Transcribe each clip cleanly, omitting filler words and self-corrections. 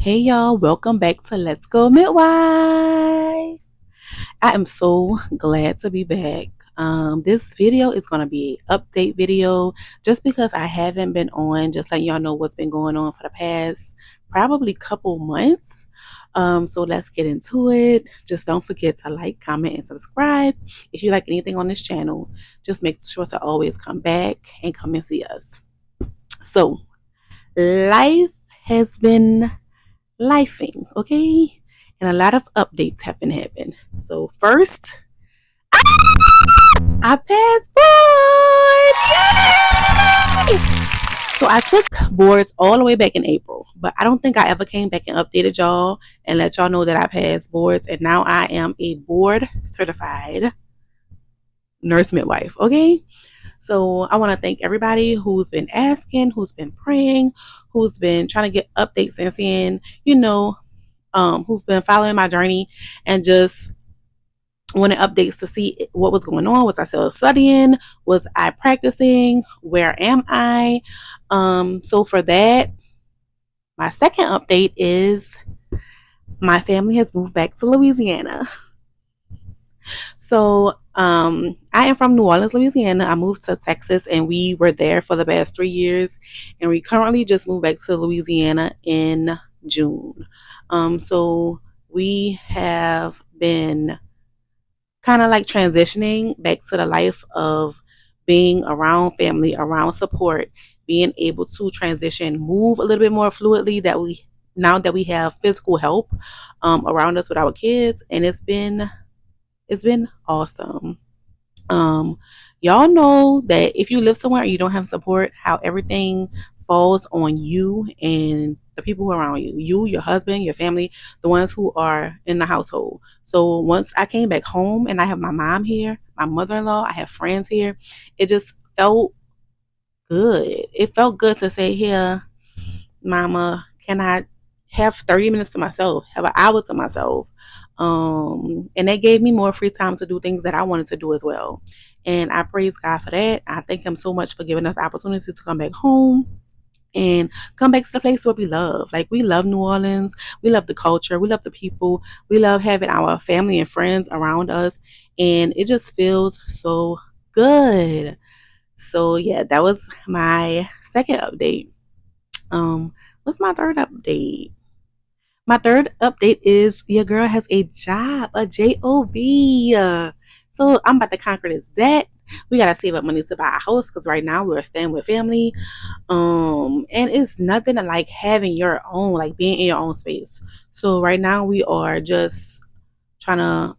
Hey y'all, welcome back to Let's Go Midwife. I am so glad to be back. This video is going to be an update video just because I haven't been on, just letting y'all know what's been going on for the past probably couple months. So let's get into it. Just don't forget to like, comment, and subscribe. If you like anything on this channel, just make sure to always come back and come and see us. So life has been lifing, okay? And a lot of updates have been happening. So first, I passed boards! Yay! So I took boards all the way back in April, but I don't think I ever came back and updated y'all and let y'all know that I passed boards, and now I am a board certified nurse midwife, okay? So I want to thank everybody who's been asking, who's been praying, who's been trying to get updates and seeing, who's been following my journey and just wanted updates to see what was going on. Was I still studying? Was I practicing? Where am I? So for that, my second update is my family has moved back to Louisiana. So I am from New Orleans, Louisiana. I moved to Texas and we were there for the past 3 years. And we currently just moved back to Louisiana in June. So we have been kind of like transitioning back to the life of being around family, around support, being able to transition, move a little bit more fluidly now that we have physical help around us with our kids, and it's been awesome. Um, y'all know that if you live somewhere and you don't have support, how everything falls on you and the people who are around you, your husband, your family, the ones who are in the household. So once I came back home and I have my mom here, my mother-in-law, I have friends here, it just felt good. It felt good to say, here, mama, can I have 30 minutes to myself, have an hour to myself? And that gave me more free time to do things that I wanted to do as well. And I praise God for that. I thank Him so much for giving us the opportunity to come back home and come back to the place where we love. Like, we love New Orleans. We love the culture. We love the people. We love having our family and friends around us. And it just feels so good. So yeah, that was my second update. What's my third update? My third update is your girl has a job, a job. So I'm about to conquer this debt. We gotta save up money to buy a house because right now we're staying with family. And it's nothing like having your own, like being in your own space. So right now we are just trying to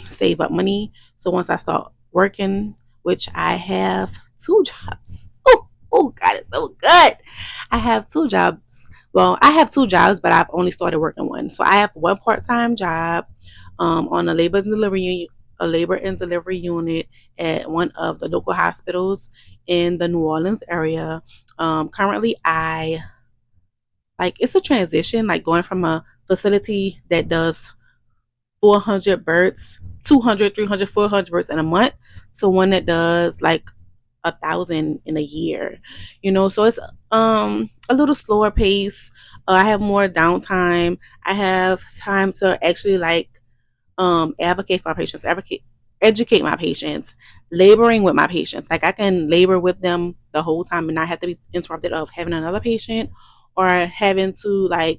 save up money. So once I start working, which I have two jobs. Oh, God, it's so good. I have two jobs. Well, I have two jobs, but I've only started working one. So I have one part-time job on a labor and delivery unit at one of the local hospitals in the New Orleans area. Currently, it's a transition, like going from a facility that does 400 births, 200, 300, 400 births in a month to one that does like 1,000 in a year. So it's a little slower pace. I have more downtime. I have time to actually advocate for my patients, educate my patients, laboring with my patients. Like, I can labor with them the whole time and not have to be interrupted of having another patient or having to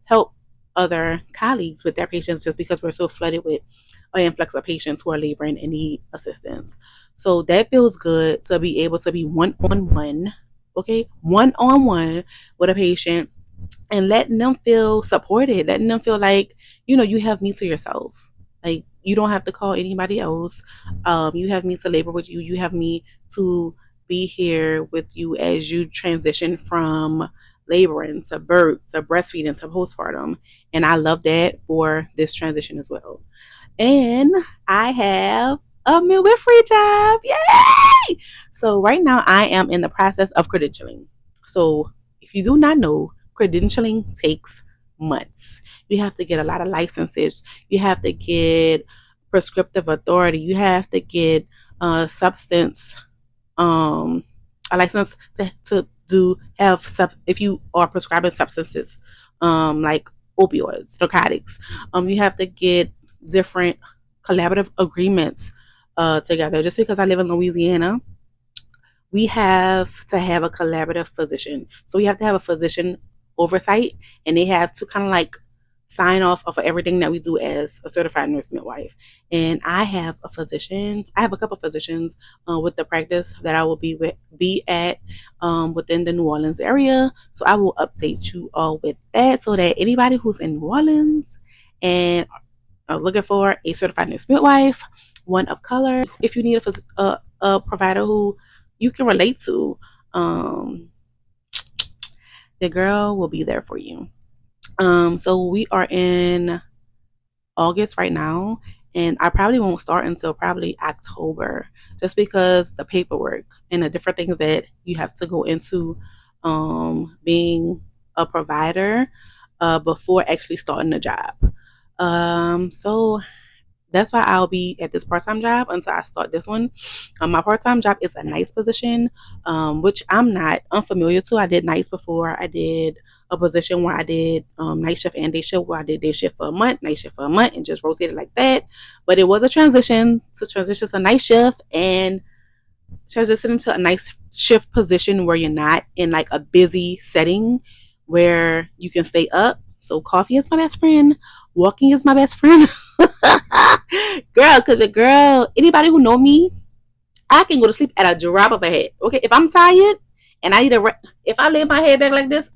help other colleagues with their patients just because we're so flooded with an influx of patients who are laboring and need assistance. So that feels good to be able to be one-on-one, okay, one-on-one with a patient and letting them feel supported, letting them feel like, you have me to yourself. Like, you don't have to call anybody else. You have me to labor with you. You have me to be here with you as you transition from laboring to birth to breastfeeding to postpartum. And I love that for this transition as well. And I have a midwifery job. Yay! So right now I am in the process of credentialing. So if you do not know, credentialing takes months. You have to get a lot of licenses. You have to get prescriptive authority. You have to get substance a license to do have if you are prescribing substances like opioids, narcotics. You have to get different collaborative agreements together. Just because I live in Louisiana, we have to have a collaborative physician. So we have to have a physician oversight, and they have to kind of like sign off of everything that we do as a certified nurse midwife. And I have a physician. I have a couple of physicians with the practice that I will be at within the New Orleans area. So I will update you all with that, so that anybody who's in New Orleans and looking for a certified nurse midwife, one of color, if you need a provider who you can relate to, the girl will be there for you. So we are in August right now, and I probably won't start until probably October, just because the paperwork and the different things that you have to go into being a provider before actually starting the job. So that's why I'll be at this part-time job until I start this one. My part-time job is a nights position, which I'm not unfamiliar to. I did nights before. I did a position where I did night shift and day shift, where I did day shift for a month, night shift for a month, and just rotated like that. But it was a transition to night shift and transition to a night shift position where you're not in like a busy setting where you can stay up. So coffee is my best friend. Walking is my best friend. Girl, because your girl, anybody who know me, I can go to sleep at a drop of a head. Okay, if I'm tired and I need a if I lay my head back like this,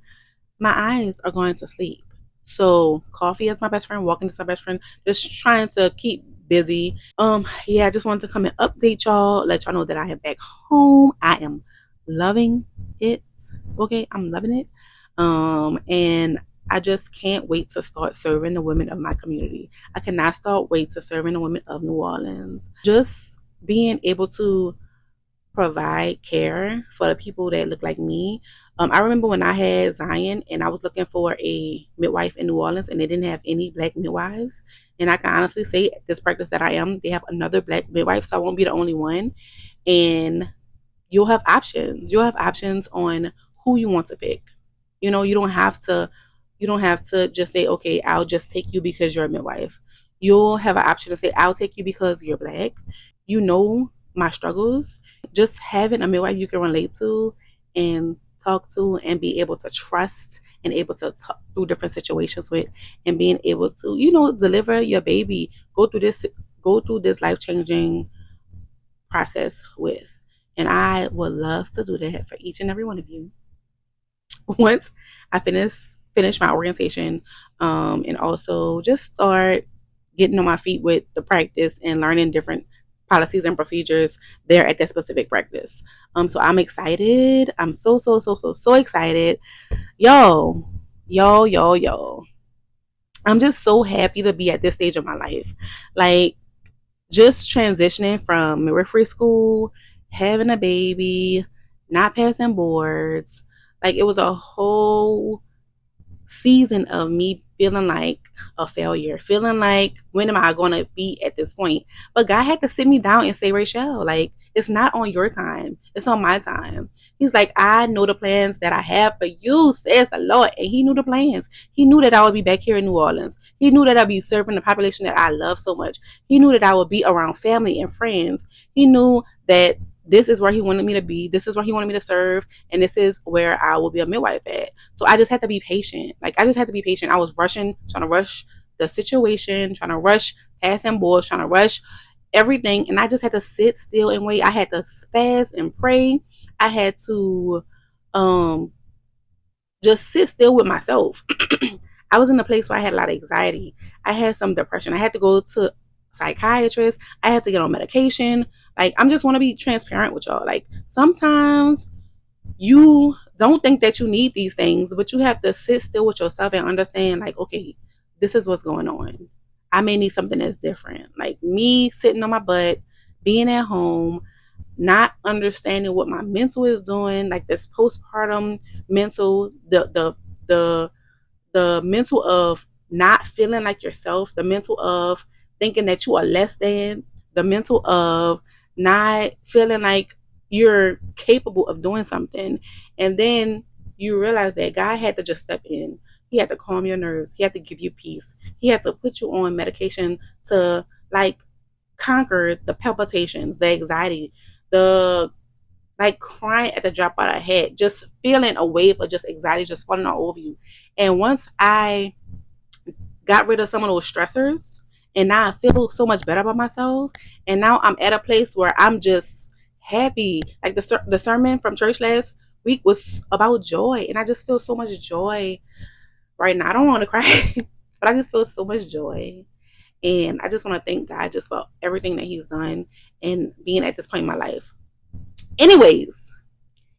my eyes are going to sleep. So coffee is my best friend. Walking is my best friend. Just trying to keep busy. Yeah, I just wanted to come and update y'all, let y'all know that I am back home. I am loving it. Okay, I'm loving it. And I just can't wait to start serving the women of my community. I cannot start wait to serving the women of New Orleans. Just being able to provide care for the people that look like me. I remember when I had Zion and I was looking for a midwife in New Orleans, and they didn't have any black midwives. And I can honestly say at this practice that I am, they have another black midwife, so I won't be the only one. And you'll have options. You'll have options on who you want to pick. You know, you don't have to just say, okay, I'll just take you because you're a midwife. You'll have an option to say, I'll take you because you're black. You know my struggles. Just having a midwife you can relate to and talk to and be able to trust and able to talk through different situations with, and being able to, you know, deliver your baby, go through this life-changing process with. And I would love to do that for each and every one of you. Once I finish my orientation, and also just start getting on my feet with the practice and learning different policies and procedures there at that specific practice. So I'm excited. I'm so excited. Yo, yo. I'm just so happy to be at this stage of my life. Like, just transitioning from midwifery school, having a baby, not passing boards. Like, it was a whole season of me feeling like a failure, feeling like, when am I going to be at this point? But God had to sit me down and say, Rachel, like, it's not on your time, it's on my time. He's like, I know the plans that I have for you, says the Lord. And he knew the plans. He knew that I would be back here in New Orleans. He knew that I'd be serving the population that I love so much. He knew that I would be around family and friends. He knew that this is where he wanted me to be. This is where he wanted me to serve. And this is where I will be a midwife at. So I just had to be patient. Like, I just had to be patient. I was trying to rush the situation, trying to rush passing boards, trying to rush everything. And I just had to sit still and wait. I had to fast and pray. I had to just sit still with myself. I was in a place where I had a lot of anxiety. I had some depression. I had to go to psychiatrist. I had to get on medication. Like, I'm just want to be transparent with y'all. Like, sometimes you don't think that you need these things, but you have to sit still with yourself and understand, like, okay, this is what's going on. I may need something that's different. Like, me sitting on my butt, being at home, not understanding what my mental is doing, like this postpartum mental, the mental of not feeling like yourself, the mental of thinking that you are less than, the mental of not feeling like you're capable of doing something. And then you realize that God had to just step in. He had to calm your nerves. He had to give you peace. He had to put you on medication to like conquer the palpitations, the anxiety, the like crying at the drop of a hat, just feeling a wave of just anxiety just falling all over you. And once I got rid of some of those stressors, and now I feel so much better about myself, and now I'm at a place where I'm just happy. Like the sermon from church last week was about joy, and I just feel so much joy right now. I don't want to cry, but I just feel so much joy. And I just want to thank God just for everything that He's done and being at this point in my life. Anyways,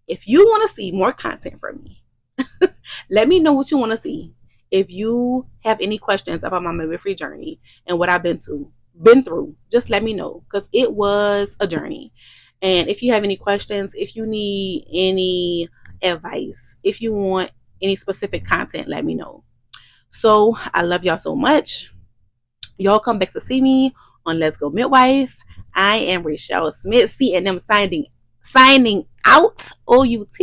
if you want to see more content from me, let me know what you want to see. If you have any questions about my midwifery journey and what I've been through, just let me know, because it was a journey. And if you have any questions, if you need any advice, if you want any specific content, let me know. So I love y'all so much. Y'all come back to see me on Let's Go Midwife. I am Rachelle Smith, CNM signing out. OUT.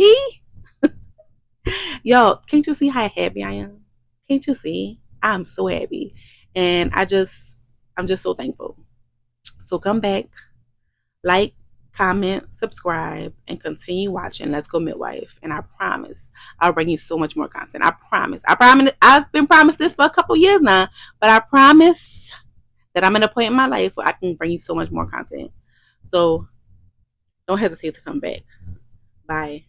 Yo, can't you see how happy I am? Can't you see? I'm so happy. And I'm just so thankful. So come back, like, comment, subscribe, and continue watching Let's Go Midwife. And I promise I'll bring you so much more content. I promise. I promise. I've been promised this for a couple years now, but I promise that I'm at a point in my life where I can bring you so much more content. So don't hesitate to come back. Bye.